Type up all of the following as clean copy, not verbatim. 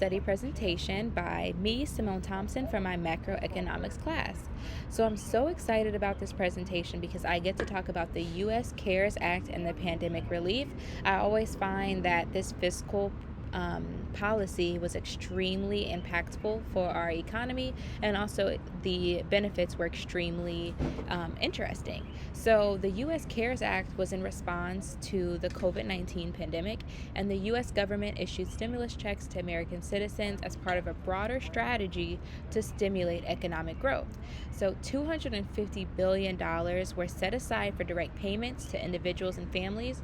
study presentation by me, Simone Thompson, from my macroeconomics class. So I'm so excited about this presentation because I get to talk about the U.S. CARES Act and the pandemic relief. I always find that this fiscal policy was extremely impactful for our economy, and also the benefits were extremely interesting. So the U.S. CARES Act was in response to the COVID-19 pandemic, and the U.S. government issued stimulus checks to American citizens as part of a broader strategy to stimulate economic growth. So $250 billion were set aside for direct payments to individuals and families,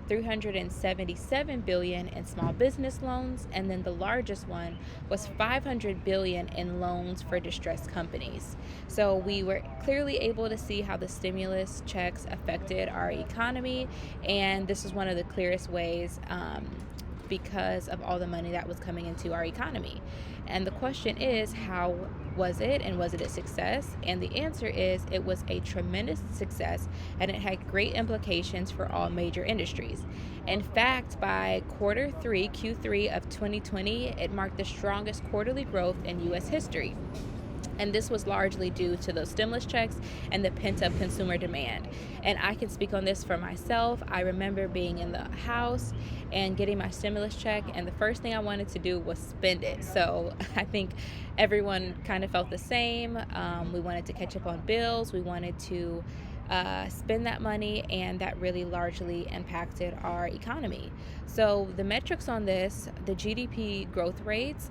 $377 billion in small business loans, and then the largest one was $500 billion in loans for distressed companies. So we were clearly able to see how the stimulus checks affected our economy, and this is one of the clearest ways because of all the money that was coming into our economy. And the question is, how was it, and was it a success? And the answer is, it was a tremendous success, and it had great implications for all major industries. In fact, by Q3 of 2020, it marked the strongest quarterly growth in U.S. history. And this was largely due to those stimulus checks and the pent-up consumer demand. And I can speak on this for myself. I remember being in the house and getting my stimulus check, and the first thing I wanted to do was spend it. So I think everyone kind of felt the same. We wanted to catch up on bills. We wanted to spend that money, and that really largely impacted our economy. So the metrics on this, the GDP growth rates,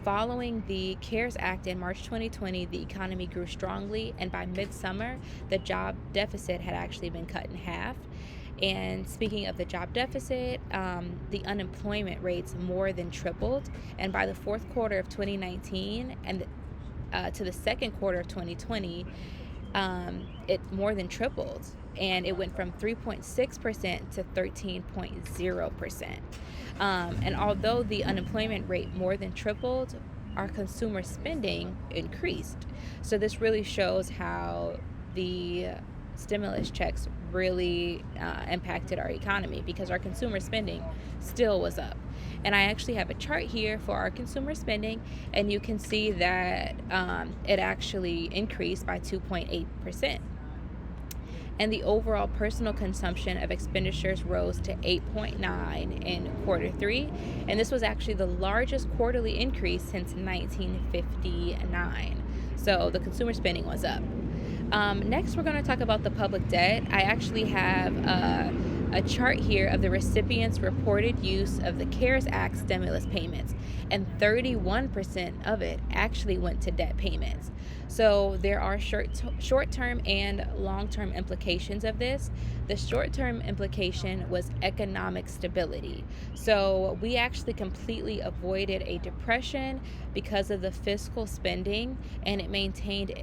following the CARES Act in March 2020, the economy grew strongly, and by midsummer, the job deficit had actually been cut in half. And speaking of the job deficit, the unemployment rates more than tripled, and by the fourth quarter of 2019 and to the second quarter of 2020, it more than tripled, and it went from 3.6% to 13.0%. And although the unemployment rate more than tripled, our consumer spending increased. So this really shows how the stimulus checks really impacted our economy, because our consumer spending still was up. And I actually have a chart here for our consumer spending, and you can see that it actually increased by 2.8%. And the overall personal consumption of expenditures rose to 8.9 in quarter three, and this was actually the largest quarterly increase since 1959. So the consumer spending was up. Next, we're going to talk about the public debt. I actually have a chart here of the recipients' reported use of the CARES Act stimulus payments, and 31% of it actually went to debt payments. So there are short-term and long-term implications of this. The short-term implication was economic stability. So we actually completely avoided a depression because of the fiscal spending, and it maintained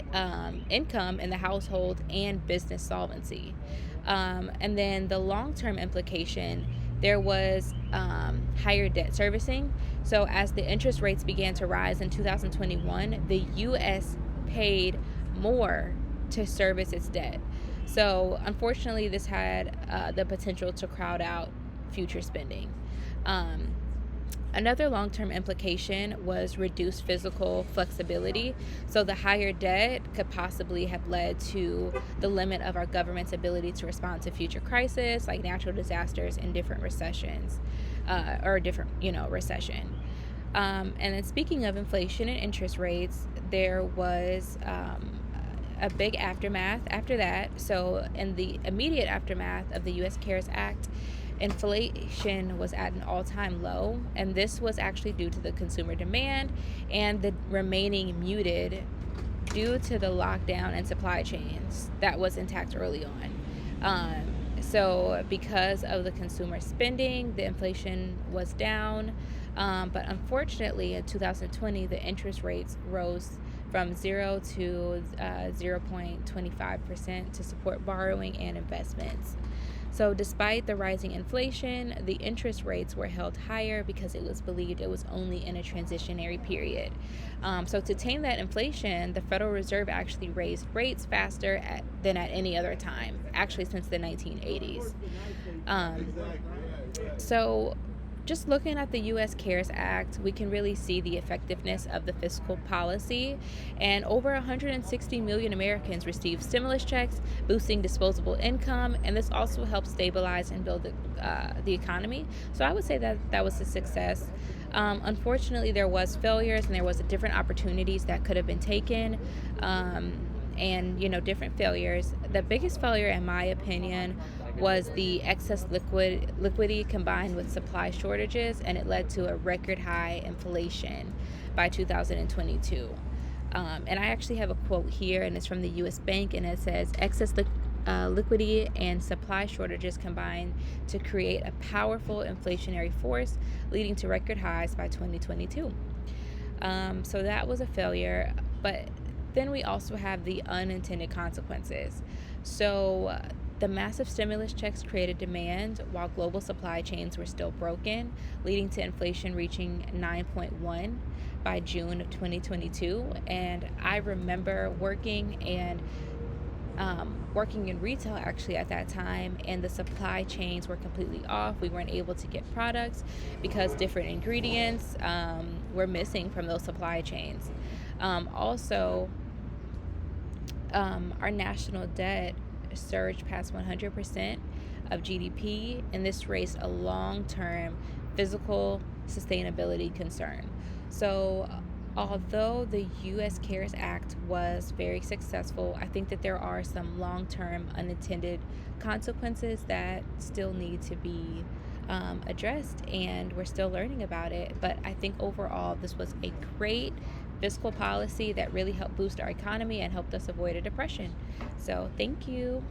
income in the household and business solvency. And then the long-term implication, there was higher debt servicing. So as the interest rates began to rise in 2021, the U.S. paid more to service its debt. So unfortunately, this had the potential to crowd out future spending. Another long-term implication was reduced fiscal flexibility. So the higher debt could possibly have led to the limit of our government's ability to respond to future crises like natural disasters and different recessions, recession. And then speaking of inflation and interest rates, there was a big aftermath after that. So in the immediate aftermath of the U.S. CARES Act, inflation was at an all-time low, and this was actually due to the consumer demand and the remaining muted due to the lockdown and supply chains that was intact early on. So because of the consumer spending, the inflation was down, but unfortunately in 2020, the interest rates rose from 0 to 0.25% to support borrowing and investments. So despite the rising inflation, the interest rates were held higher because it was believed it was only in a transitionary period. So to tame that inflation, the Federal Reserve actually raised rates faster than at any other time, actually since the 1980s. So Just looking at the U.S. CARES Act, we can really see the effectiveness of the fiscal policy. And over 160 million Americans received stimulus checks, boosting disposable income. And this also helped stabilize and build the economy. So I would say that that was a success. Unfortunately, there was failures and there was different opportunities that could have been taken. And different failures. The biggest failure in my opinion was the excess liquidity combined with supply shortages, and it led to a record high inflation by 2022. And I actually have a quote here, and it's from the US Bank, and it says liquidity and supply shortages combined to create a powerful inflationary force, leading to record highs by 2022. So that was a failure, but then we also have the unintended consequences. So the massive stimulus checks created demand while global supply chains were still broken, leading to inflation reaching 9.1 by June of 2022. And I remember working in retail actually at that time, and the supply chains were completely off. We weren't able to get products because different ingredients were missing from those supply chains. Also, our national debt surged past 100% of GDP, and this raised a long-term physical sustainability concern. So, although the U.S. CARES Act was very successful, I think that there are some long-term unintended consequences that still need to be addressed, and we're still learning about it. But I think overall, this was a great fiscal policy that really helped boost our economy and helped us avoid a depression. So, thank you.